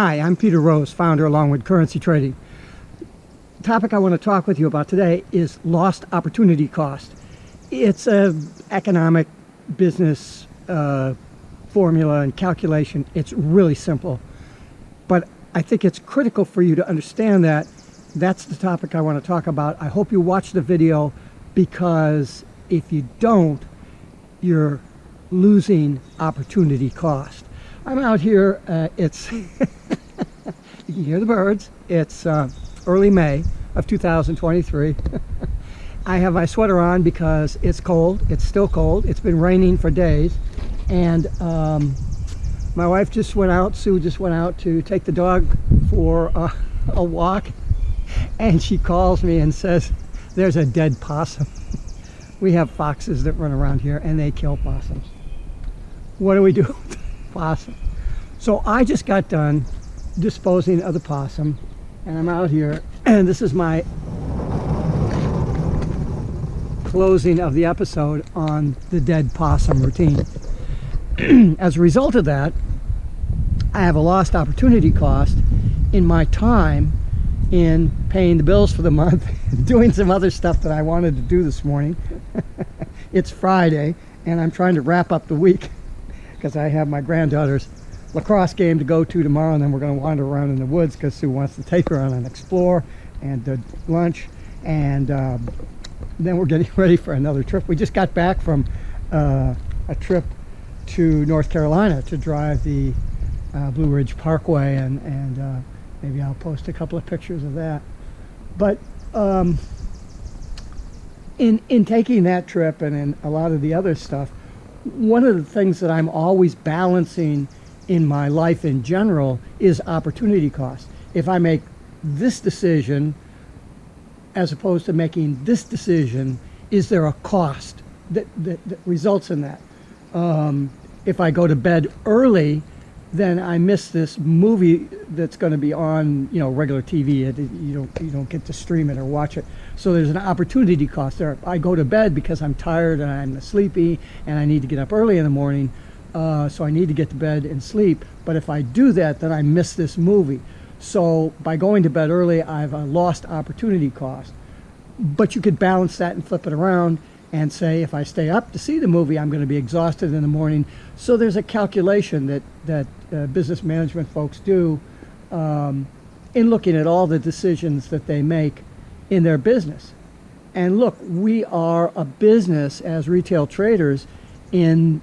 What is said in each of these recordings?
Hi, I'm Peter Rose, founder of Longwood Currency Trading. The topic I want to talk with you about today is lost opportunity cost. It's an economic business formula and calculation. It's really simple, but I think it's critical for you to understand that. That's the topic I want to talk about. I hope you watch the video, because if you don't, you're losing opportunity cost. I'm out here, it's, you can hear the birds. It's early May of 2023. I have my sweater on because it's cold. It's still cold. It's been raining for days. And my wife just went out, Sue just went out to take the dog for a walk. And she calls me and says, there's a dead possum. We have foxes that run around here and they kill possums. What do we do with the possum? So I just got done disposing of the possum, and I'm out here, and this is my closing of the episode on the dead possum routine. As a result of that, I have a lost opportunity cost in my time in paying the bills for the month, doing some other stuff that I wanted to do this morning. It's Friday, and I'm trying to wrap up the week because I have my granddaughter's lacrosse game to go to tomorrow, and then we're going to wander around in the woods because Sue wants to take her on an explore and lunch, and then we're getting ready for another trip. We just got back from a trip to North Carolina to drive the Blue Ridge Parkway, and maybe I'll post a couple of pictures of that. But in taking that trip and in a lot of the other stuff, one of the things that I'm always balancing in my life in general is opportunity cost. If I make this decision as opposed to making this decision, is there a cost that results in that? If I go to bed early, then I miss this movie that's going to be on, regular TV. You don't get to stream it or watch it. So there's an opportunity cost there. I go to bed because I'm tired and I'm sleepy and I need to get up early in the morning. So I need to get to bed and sleep. But if I do that, then I miss this movie. So by going to bed early, I've lost opportunity cost. But you could balance that and flip it around and say, if I stay up to see the movie, I'm going to be exhausted in the morning. So there's a calculation that business management folks do in looking at all the decisions that they make in their business. And look, we are a business as retail traders in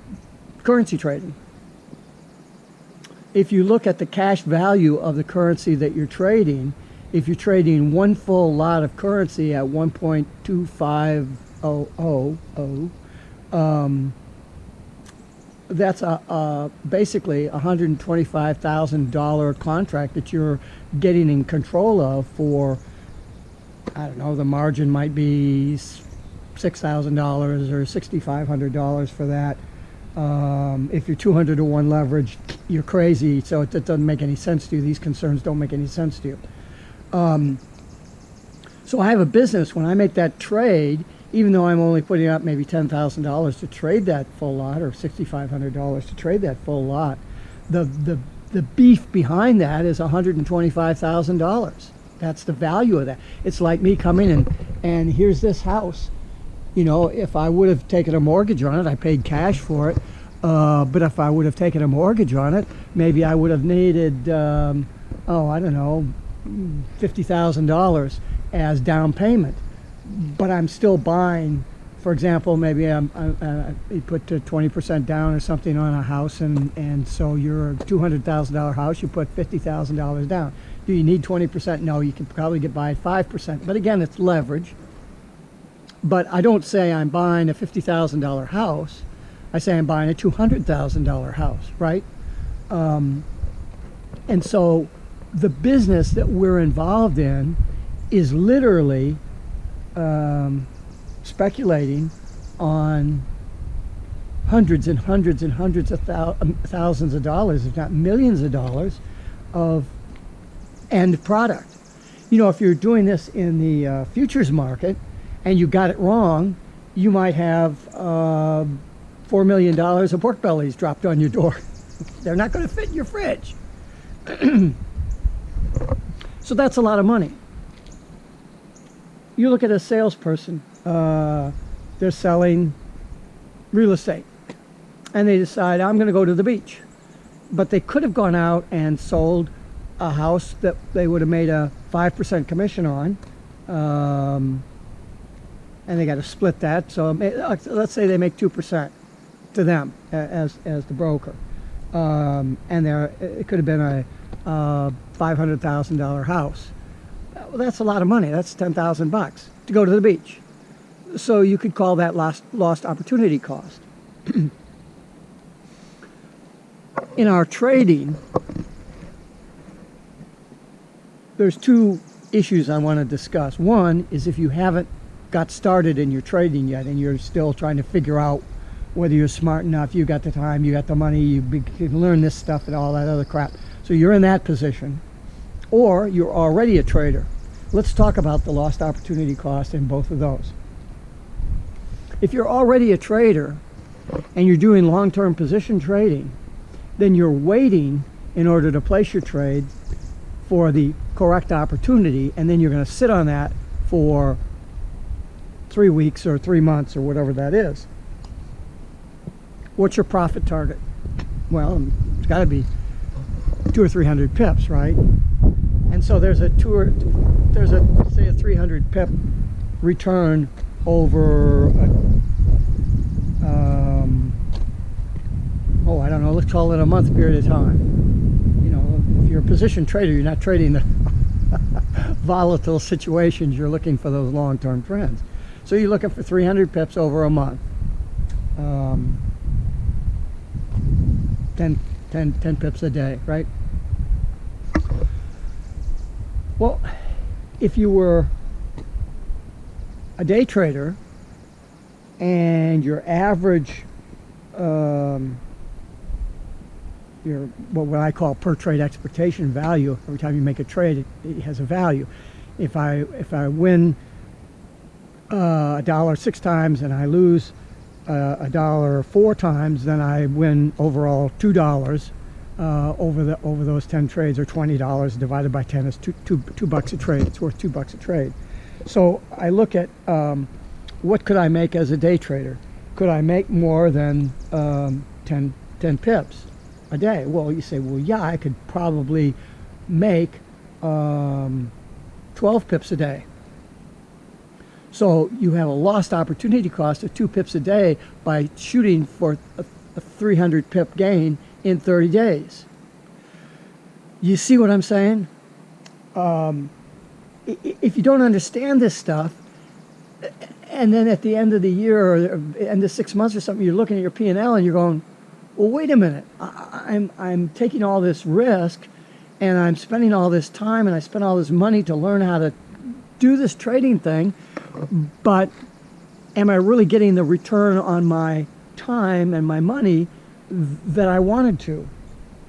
currency trading. If you look at the cash value of the currency that you're trading, if you're trading one full lot of currency at 1.2500, that's basically $125,000 contract that you're getting in control of for, I don't know, the margin might be $6,000 or $6,500 for that. If you're 200 to 1 leverage, you're crazy, so it doesn't make any sense to you. These concerns don't make any sense to you. So I have a business. When I make that trade, even though I'm only putting up maybe $10,000 to trade that full lot, or $6,500 to trade that full lot, the beef behind that is $125,000. That's the value of that. It's like me coming in and here's this house. If I would have taken a mortgage on it, I paid cash for it. But if I would have taken a mortgage on it, maybe I would have needed, I don't know, $50,000 as down payment. But I'm still buying. For example, maybe you put 20% down or something on a house, and so you're a $200,000 house, you put $50,000 down. Do you need 20%? No, you can probably get by at 5%. But again, it's leverage. But I don't say I'm buying a $50,000 house. I say I'm buying a $200,000 house, right? And so the business that we're involved in is literally speculating on hundreds and hundreds and hundreds of thousands of dollars, if not millions of dollars, of end product. If you're doing this in the futures market and you got it wrong, you might have $4 million of pork bellies dropped on your door. They're not going to fit in your fridge. So that's a lot of money. You look at a salesperson, they're selling real estate, and they decide, I'm going to go to the beach. But they could have gone out and sold a house that they would have made a 5% commission on, and they got to split that. So let's say they make 2% to them as the broker, and it could have been a $500,000 house. Well, that's a lot of money. That's $10,000 to go to the beach. So you could call that lost opportunity cost. In our trading, there's two issues I want to discuss. One is if you haven't got started in your trading yet and you're still trying to figure out whether you're smart enough, you got the time, you got the money, you can learn this stuff and all that other crap. So you're in that position. Or you're already a trader. Let's talk about the lost opportunity cost in both of those. If you're already a trader and you're doing long-term position trading, then you're waiting in order to place your trade for the correct opportunity, and then you're going to sit on that for 3 weeks or 3 months or whatever that is. What's your profit target? Well, it's got to be 200 or 300 pips, right? And so there's a say a 300 pip return over I don't know, let's call it a month period of time. You know, if you're a position trader, you're not trading the volatile situations, you're looking for those long-term trends. So you're looking for 300 pips over a month. 10 pips a day, right? Well, if you were a day trader and your average, your what I call per trade expectation value, every time you make a trade, it has a value. If I win a dollar 6 times and I lose a dollar 4 times, then I win overall $2 over those 10 trades, or $20 divided by 10 is two bucks a trade. It's worth $2 a trade. So I look at what could I make as a day trader? Could I make more than 10 pips a day? Well, you say, well, yeah, I could probably make 12 pips a day. So you have a lost opportunity cost of 2 pips a day by shooting for a 300 pip gain in 30 days. You see what I'm saying? If you don't understand this stuff, and then at the end of the year or end of 6 months or something, you're looking at your P&L and you're going, well, wait a minute, I'm taking all this risk and I'm spending all this time and I spent all this money to learn how to do this trading thing, but am I really getting the return on my time and my money that I wanted to?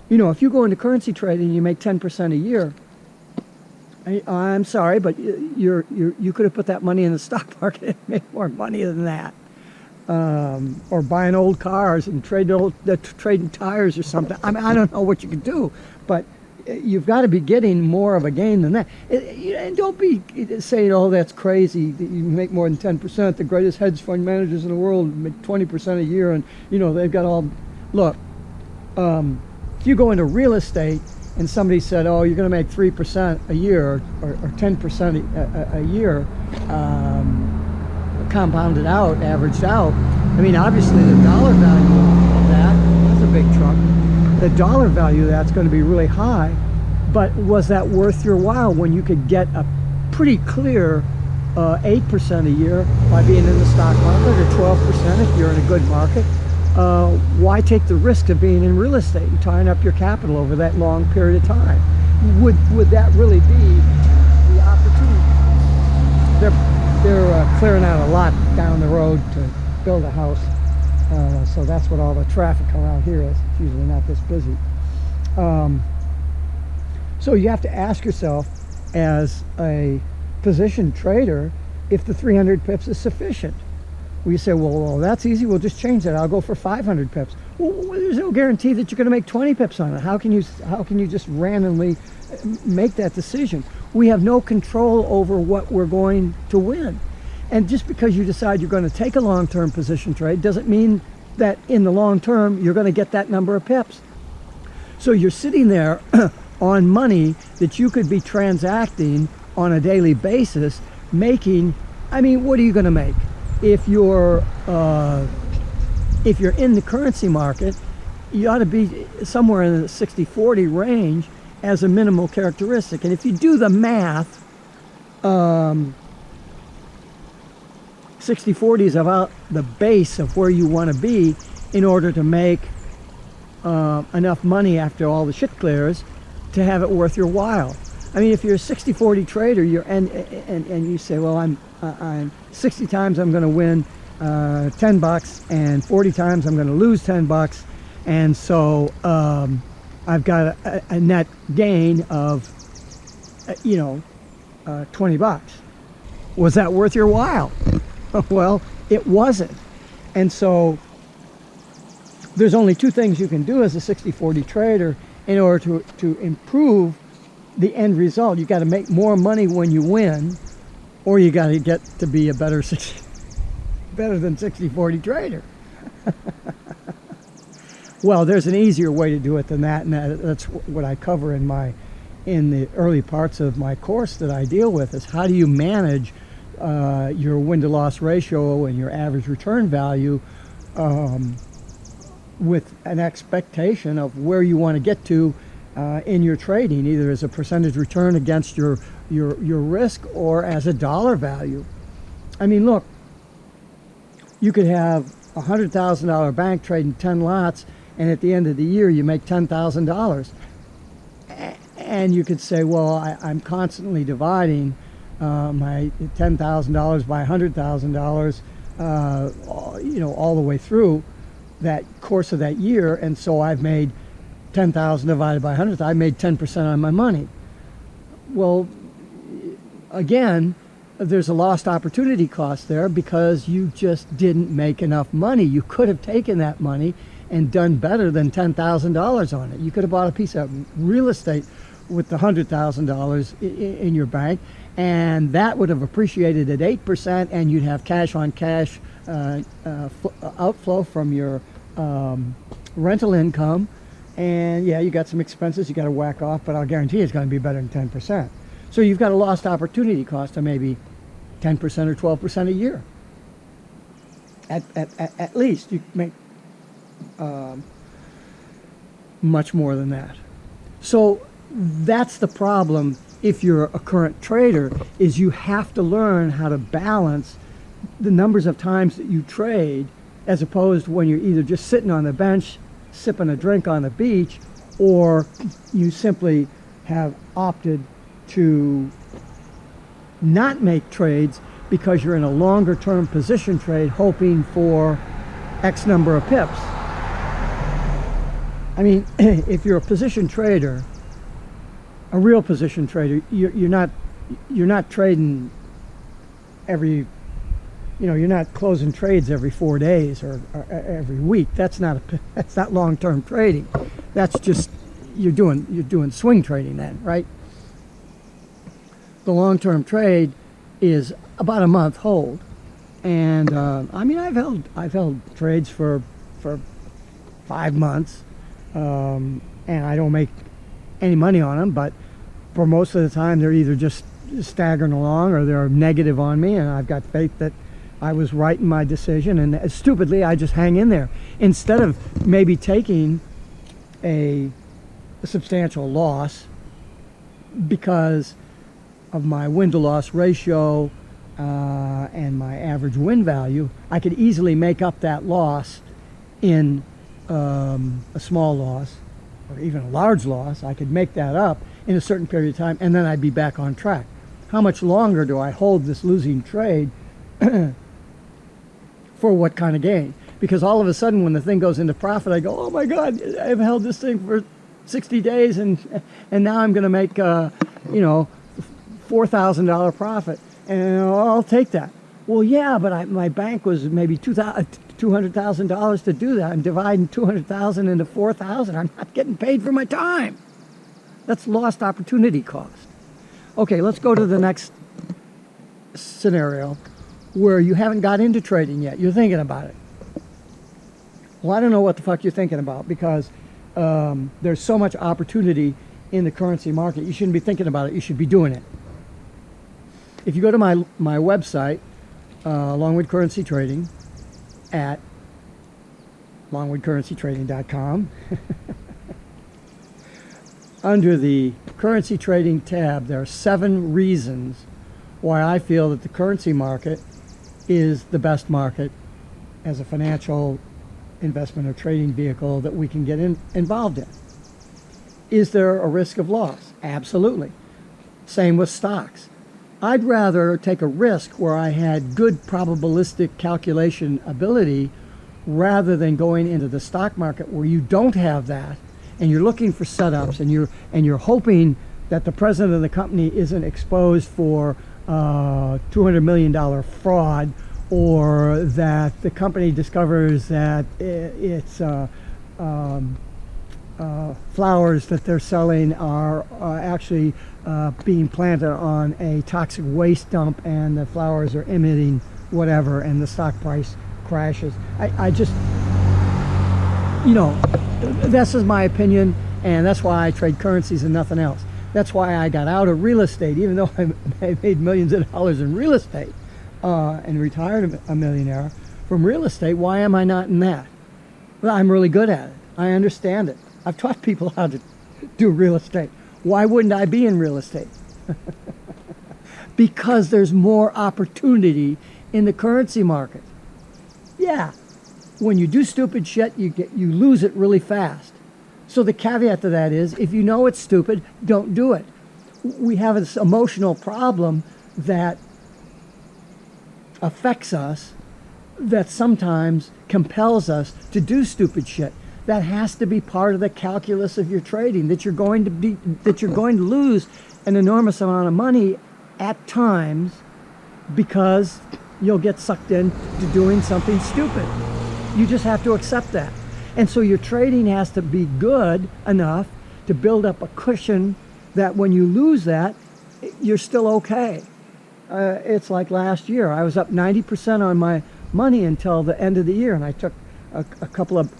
You know, if you go into currency trading and you make 10% a year, I'm sorry, but you could have put that money in the stock market and made more money than that. Or buying old cars and trading tires or something. I mean, I don't know what you could do, but you've got to be getting more of a gain than that. And don't be saying, oh, that's crazy, that you make more than 10%. The greatest hedge fund managers in the world make 20% a year, and, you know, they've got all... Look, if you go into real estate and somebody said, oh, you're going to make 3% a year or 10% a year, compounded out, averaged out, I mean, obviously the dollar value of that's a big truck. The dollar value of that's going to be really high, but was that worth your while when you could get a pretty clear 8% a year by being in the stock market, or 12% if you're in a good market? Why take the risk of being in real estate and tying up your capital over that long period of time? Would that really be the opportunity? They're clearing out a lot down the road to build a house, so that's what all the traffic around here is. It's usually not this busy. So you have to ask yourself, as a position trader, if the 300 pips is sufficient. We say, well, that's easy. We'll just change that. I'll go for 500 pips. Well, there's no guarantee that you're going to make 20 pips on it. How can you just randomly make that decision? We have no control over what we're going to win. And just because you decide you're going to take a long-term position trade doesn't mean that in the long term you're going to get that number of pips. So you're sitting there on money that you could be transacting on a daily basis, making, I mean, what are you going to make? If you're in the currency market, you ought to be somewhere in the 60-40 range as a minimal characteristic. And if you do the math, 60-40 is about the base of where you want to be in order to make enough money after all the shit clears to have it worth your while. I mean, if you're a 60-40 trader, and you say, well, I'm 60 times I'm going to win $10, and 40 times I'm going to lose $10, and so I've got a net gain of $20. Was that worth your while? Well, it wasn't. And so there's only two things you can do as a 60-40 trader in order to improve the end result. You got to make more money when you win, or you got to get to be a better than 60-40 trader. Well, there's an easier way to do it than that, and that's what I cover in the early parts of my course that I deal with, is how do you manage your win-to-loss ratio and your average return value with an expectation of where you want to get to in your trading, either as a percentage return against your risk or as a dollar value. I mean, look, you could have a $100,000 bank trading 10 lots, and at the end of the year you make $10,000. And you could say, well, I'm constantly dividing my $10,000 by $100,000, all the way through that course of that year, and so I've made 10,000 divided by 100. I made 10% on my money. Well, again, there's a lost opportunity cost there because you just didn't make enough money. You could have taken that money and done better than $10,000 on it. You could have bought a piece of real estate with the $100,000 in your bank, and that would have appreciated at 8%, and you'd have cash on cash outflow from your rental income. And yeah, you got some expenses you got to whack off, but I'll guarantee it's going to be better than 10%. So you've got a lost opportunity cost of maybe 10% or 12% a year. At least you make much more than that. So that's the problem if you're a current trader, is you have to learn how to balance the numbers of times that you trade, as opposed to when you're either just sitting on the bench sipping a drink on the beach, or you simply have opted to not make trades because you're in a longer term position trade hoping for X number of pips. I mean, if you're a position trader, a real position trader, you're not trading every, you're not closing trades every 4 days or every week. That's not long-term trading. That's just you're doing swing trading then, right? The long-term trade is about a month hold, and I mean, I've held trades for 5 months, and I don't make any money on them, but for most of the time they're either just staggering along or they're negative on me, and I've got faith that I was right in my decision, and stupidly I just hang in there instead of maybe taking a substantial loss because of my win-to-loss ratio and my average win value. I could easily make up that loss in a small loss or even a large loss. I could make that up in a certain period of time, and then I'd be back on track. How much longer do I hold this losing trade for what kind of gain? Because all of a sudden when the thing goes into profit, I go, oh my God, I've held this thing for 60 days and now I'm going to make $4,000 profit, and I'll take that. Well, yeah, but my bank was maybe $200,000 to do that. I'm dividing 200,000 into 4,000. I'm not getting paid for my time. That's lost opportunity cost. Okay, let's go to the next scenario where you haven't got into trading yet. You're thinking about it. Well, I don't know what the fuck you're thinking about, because there's so much opportunity in the currency market. You shouldn't be thinking about it. You should be doing it. If you go to my website, Longwood Currency Trading, at longwoodcurrencytrading.com, under the currency trading tab, there are 7 reasons why I feel that the currency market is the best market as a financial investment or trading vehicle that we can get involved in. Is there a risk of loss? Absolutely. Same with stocks. I'd rather take a risk where I had good probabilistic calculation ability rather than going into the stock market where you don't have that, and you're looking for setups, and you're hoping that the president of the company isn't exposed for $200 million fraud, or that the company discovers that it's flowers that they're selling are actually being planted on a toxic waste dump, and the flowers are emitting whatever, and the stock price crashes. I just, this is my opinion, and that's why I trade currencies and nothing else. That's why I got out of real estate, even though I made millions of dollars in real estate and retired a millionaire from real estate. Why am I not in that? Well, I'm really good at it. I understand it. I've taught people how to do real estate. Why wouldn't I be in real estate? Because there's more opportunity in the currency market. Yeah, when you do stupid shit, you lose it really fast. So the caveat to that is, if you know it's stupid, don't do it. We have this emotional problem that affects us, that sometimes compels us to do stupid shit. That has to be part of the calculus of your trading, that you're going to lose an enormous amount of money at times because you'll get sucked into doing something stupid. You just have to accept that. And so your trading has to be good enough to build up a cushion that when you lose that, you're still okay. It's like last year. I was up 90% on my money until the end of the year, and I took a couple of,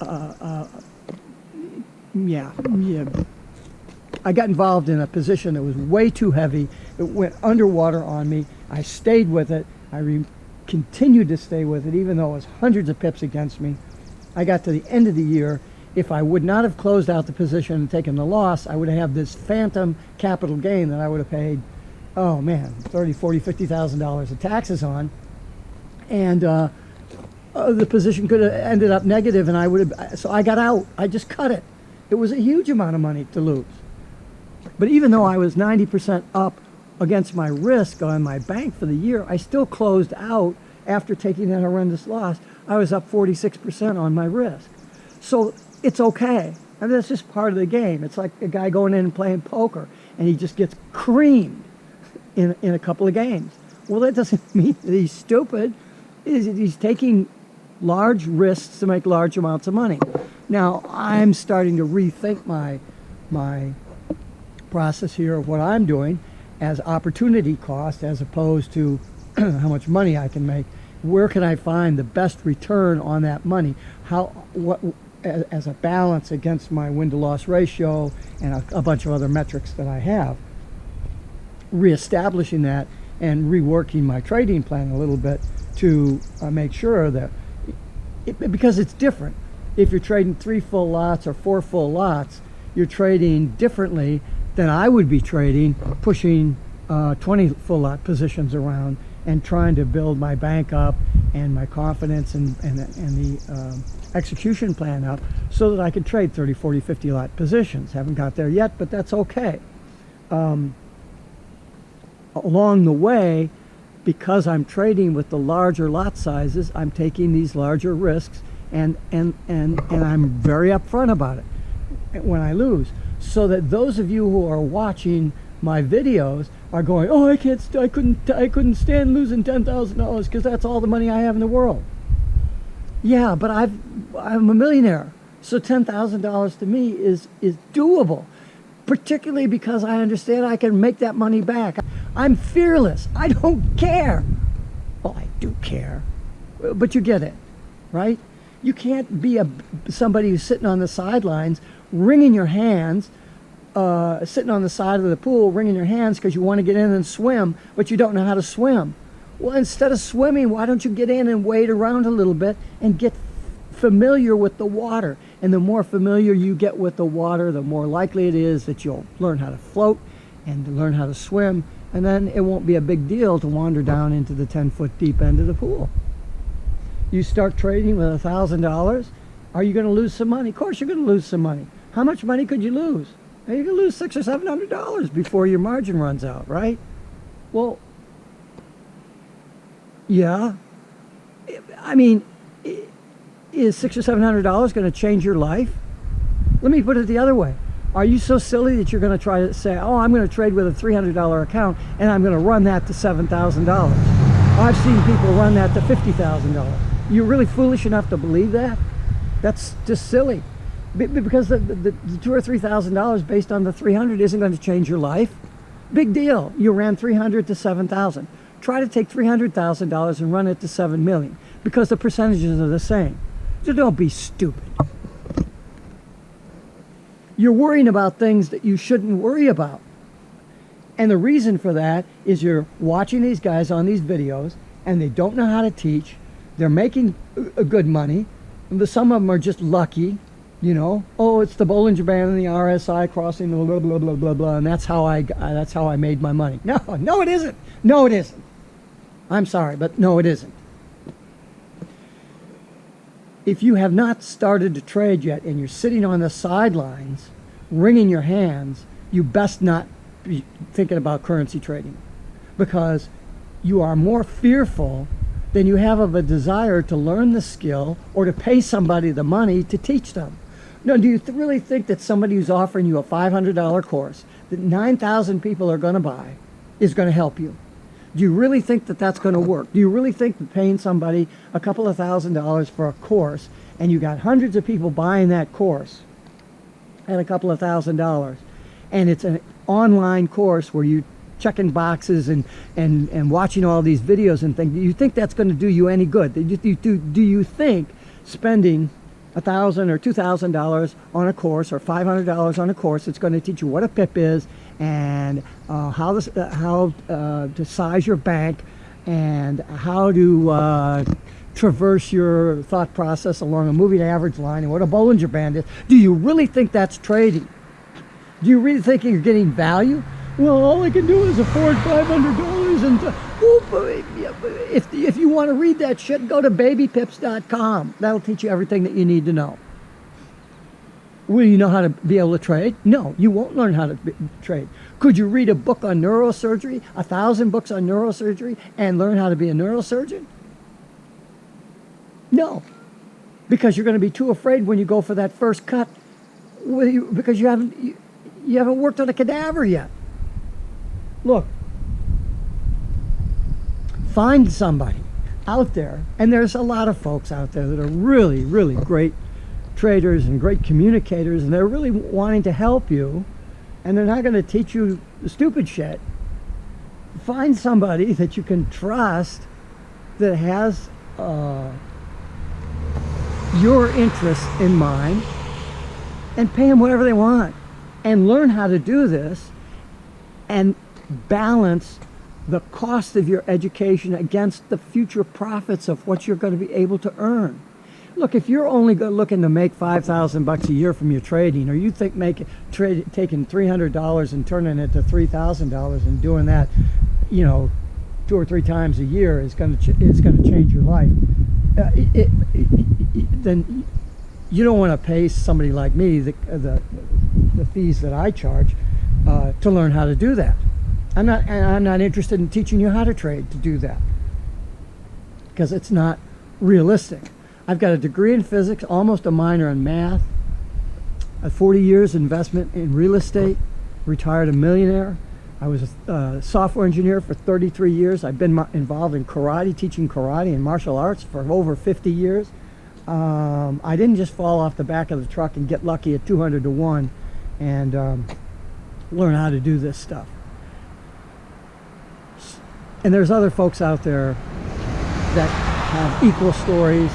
I got involved in a position that was way too heavy. It went underwater on me. I stayed with it. I continued to stay with it, even though it was hundreds of pips against me. I got to the end of the year. If I would not have closed out the position and taken the loss, I would have this phantom capital gain that I would have paid, oh man, $30,000, $40,000, $50,000 of taxes on. And the position could have ended up negative, and I would have, so I got out. I just cut it. It was a huge amount of money to lose. But even though I was 90% up against my risk on my bank for the year, I still closed out after taking that horrendous loss. I was up 46% on my risk. So it's okay. I mean, that's just part of the game. It's like a guy going in and playing poker, and he just gets creamed in a couple of games. Well, that doesn't mean that he's stupid. He's taking large risks to make large amounts of money. Now, I'm starting to rethink my process here of what I'm doing as opportunity cost, as opposed to how much money I can make. Where can I find the best return on that money? As a balance against my win-to-loss ratio and a bunch of other metrics that I have. Reestablishing that and reworking my trading plan a little bit to make sure that, because it's different. If you're trading 3 full lots or 4 full lots, you're trading differently than I would be trading, pushing 20 full lot positions around and trying to build my bank up and my confidence and the execution plan up so that I could trade 30, 40, 50 lot positions. Haven't got there yet, but that's okay. Along the way, because I'm trading with the larger lot sizes, I'm taking these larger risks, and I'm very upfront about it when I lose, so that those of you who are watching my videos are going, oh, I couldn't stand losing $10,000 because that's all the money I have in the world. Yeah, but I'm a millionaire, so $10,000 to me is doable, particularly because I understand I can make that money back. I'm fearless. I don't care. Well, I do care, but you get it, right? You can't be somebody who's sitting on the sidelines, wringing your hands, sitting on the side of the pool, wringing your hands because you want to get in and swim, but you don't know how to swim. Well, instead of swimming, why don't you get in and wade around a little bit and get familiar with the water? And the more familiar you get with the water, the more likely it is that you'll learn how to float and to learn how to swim, and then it won't be a big deal to wander down into the 10-foot deep end of the pool. You start trading with $1,000, are you going to lose some money? Of course you're going to lose some money. How much money could you lose? You can lose $600 or $700 before your margin runs out, right? Well, yeah. I mean, is $600 or $700 going to change your life? Let me put it the other way. Are you so silly that you're going to try to say, oh, I'm going to trade with a $300 account and I'm going to run that to $7,000? I've seen people run that to $50,000. You're really foolish enough to believe that? That's just silly. Because the $2,000 or $3,000 based on the 300 isn't going to change your life. Big deal. You ran 300 to 7,000. Try to take $300,000 and run it to 7 million because the percentages are the same. So don't be stupid. You're worrying about things that you shouldn't worry about. And the reason for that is you're watching these guys on these videos and they don't know how to teach. They're making good money. Some of them are just lucky. You know, oh, it's the Bollinger Band and the RSI crossing, blah, blah, blah, blah, blah, and that's how I made my money. No, it isn't. No, it isn't. I'm sorry, but no, it isn't. If you have not started to trade yet and you're sitting on the sidelines, wringing your hands, you best not be thinking about currency trading because you are more fearful than you have of a desire to learn the skill or to pay somebody the money to teach them. No, do you really think that somebody who's offering you a $500 course that 9,000 people are going to buy is going to help you? Do you really think that that's going to work? Do you really think that paying somebody a couple of $1,000s for a course and you got hundreds of people buying that course at a couple of $1,000 and it's an online course where you checking boxes and watching all these videos and things, do you think that's going to do you any good? Do you think spending $1,000 or $2,000 on a course or $500 on a course it's going to teach you what a pip is and how to size your bank and how to traverse your thought process along a moving average line and what a Bollinger Band is? Do you really think that's trading? Do you really think you're getting value? Well, all I can do is afford $500 and if you want to read that shit, go to babypips.com. That'll teach you everything that you need to know. Will you know how to be able to trade? No, you won't learn how to trade. Could you read a book on neurosurgery, 1,000 books on neurosurgery, and learn how to be a neurosurgeon? No, because you're going to be too afraid when you go for that first cut, because you haven't worked on a cadaver yet. Look, find somebody out there, and there's a lot of folks out there that are really, really great traders and great communicators, and they're really wanting to help you, and they're not going to teach you the stupid shit. Find somebody that you can trust that has your interests in mind, and pay them whatever they want, and learn how to do this, and balance the cost of your education against the future profits of what you're going to be able to earn. Look, if you're only looking to make $5,000 a year from your trading, or you think taking $300 and turning it to $3,000 and doing that, you know, 2 or 3 times a year is going to change your life, then you don't want to pay somebody like me the fees that I charge to learn how to do that. I'm not interested in teaching you how to trade to do that because it's not realistic. I've got a degree in physics, almost a minor in math, a 40 years investment in real estate, retired a millionaire, I was a software engineer for 33 years. I've been involved in karate, teaching karate and martial arts for over 50 years. I didn't just fall off the back of the truck and get lucky at 200 to 1 and learn how to do this stuff. And there's other folks out there that have equal stories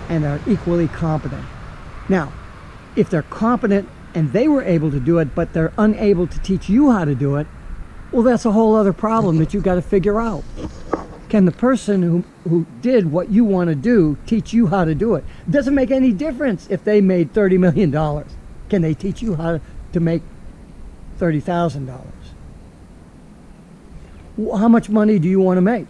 and are equally competent. Now, if they're competent and they were able to do it, but they're unable to teach you how to do it, well, that's a whole other problem that you've got to figure out. Can the person who did what you want to do teach you how to do it? It doesn't make any difference if they made $30 million. Can they teach you how to make $30,000? How much money do you want to make?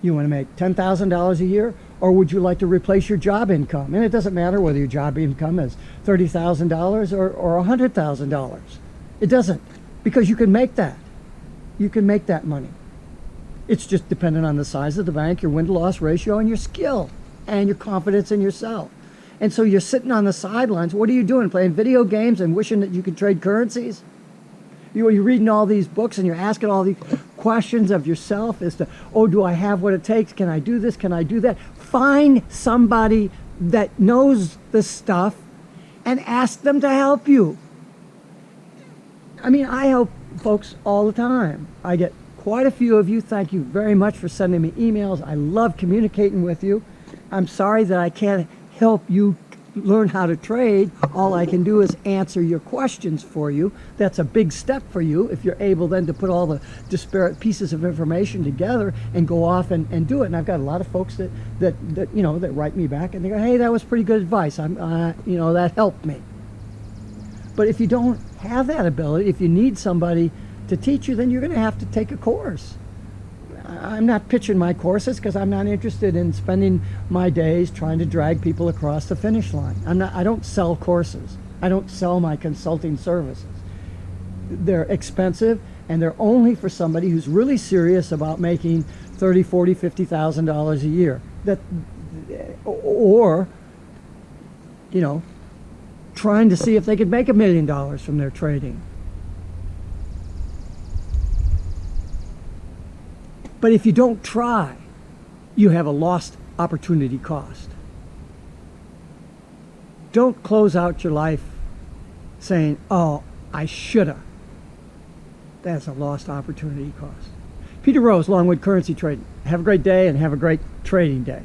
You want to make $10,000 a year, or would you like to replace your job income? And it doesn't matter whether your job income is $30,000 or $100,000. It doesn't, because you can make that. You can make that money. It's just dependent on the size of the bank, your win-to-loss ratio, and your skill, and your confidence in yourself. And so you're sitting on the sidelines. What are you doing? Playing video games and wishing that you could trade currencies? You're reading all these books and you're asking all these questions of yourself as to, oh, do I have what it takes? Can I do this? Can I do that? Find somebody that knows the stuff and ask them to help you. I mean, I help folks all the time. I get quite a few of you. Thank you very much for sending me emails. I love communicating with you. I'm sorry that I can't help you learn how to trade. All I can do is answer your questions for you. That's a big step for you if you're able then to put all the disparate pieces of information together and go off and do it. And I've got a lot of folks that you know, that write me back and they go, hey, that was pretty good advice. You know, that helped me. But if you don't have that ability, if you need somebody to teach you, then you're going to have to take a course. I'm not pitching my courses because I'm not interested in spending my days trying to drag people across the finish line. I don't sell courses. I don't sell my consulting services. They're expensive and they're only for somebody who's really serious about making $30,000, $40,000, $50,000 a year. Or, you know, trying to see if they could make $1 million from their trading. But if you don't try, you have a lost opportunity cost. Don't close out your life saying, oh, I shoulda. That's a lost opportunity cost. Peter Rose, Longwood Currency Trading. Have a great day and have a great trading day.